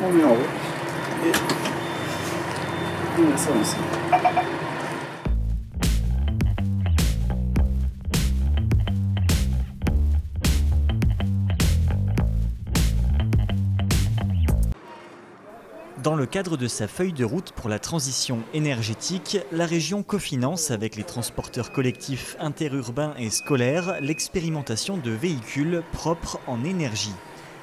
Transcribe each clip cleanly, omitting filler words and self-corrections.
On met en haut et on met ça aussi. Dans le cadre de sa feuille de route pour la transition énergétique, la région cofinance avec les transporteurs collectifs interurbains et scolaires l'expérimentation de véhicules propres en énergie.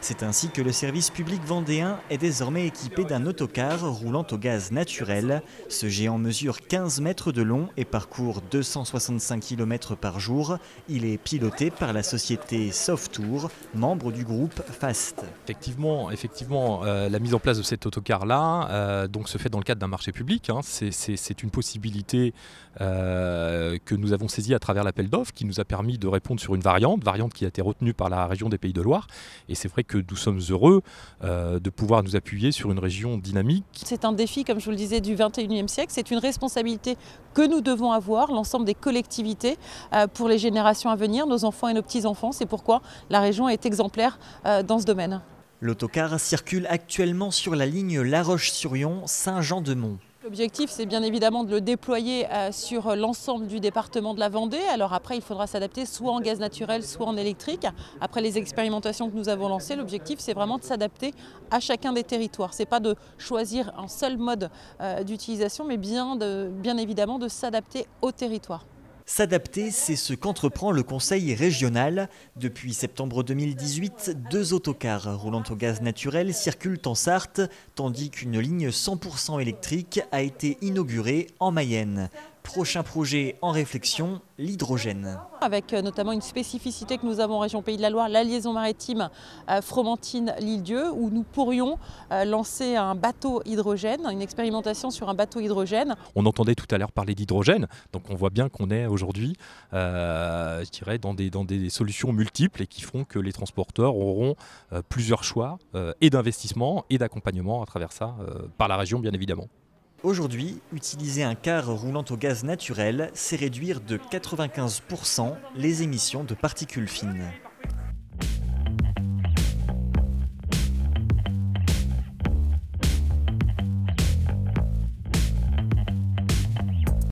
C'est ainsi que le service public vendéen est désormais équipé d'un autocar roulant au gaz naturel. Ce géant mesure 15 mètres de long et parcourt 265 km par jour. Il est piloté par la société Softour, membre du groupe FAST. Effectivement, la mise en place de cet autocar-là donc se fait dans le cadre d'un marché public. C'est une possibilité que nous avons saisie à travers l'appel d'offres qui nous a permis de répondre sur une variante qui a été retenue par la région des Pays de Loire. Et c'est vrai que nous sommes heureux de pouvoir nous appuyer sur une région dynamique. C'est un défi, comme je vous le disais, du 21e siècle. C'est une responsabilité que nous devons avoir, l'ensemble des collectivités, pour les générations à venir, nos enfants et nos petits-enfants. C'est pourquoi la région est exemplaire dans ce domaine. L'autocar circule actuellement sur la ligne La Roche-sur-Yon, Saint-Jean-de-Mont. L'objectif, c'est bien évidemment de le déployer sur l'ensemble du département de la Vendée. Alors après, il faudra s'adapter soit en gaz naturel, soit en électrique. Après les expérimentations que nous avons lancées, l'objectif, c'est vraiment de s'adapter à chacun des territoires. Ce n'est pas de choisir un seul mode d'utilisation, mais bien évidemment de s'adapter au territoire. S'adapter, c'est ce qu'entreprend le Conseil régional. Depuis septembre 2018, 2 autocars roulant au gaz naturel circulent en Sarthe, tandis qu'une ligne 100% électrique a été inaugurée en Mayenne. Prochain projet en réflexion, l'hydrogène. Avec notamment une spécificité que nous avons en région Pays de la Loire, la liaison maritime Fromentine-l'Île-Dieu, où nous pourrions lancer un bateau hydrogène, une expérimentation sur un bateau hydrogène. On entendait tout à l'heure parler d'hydrogène, donc on voit bien qu'on est aujourd'hui je dirais dans des solutions multiples et qui feront que les transporteurs auront plusieurs choix et d'investissement et d'accompagnement à travers ça, par la région bien évidemment. Aujourd'hui, utiliser un car roulant au gaz naturel, c'est réduire de 95% les émissions de particules fines.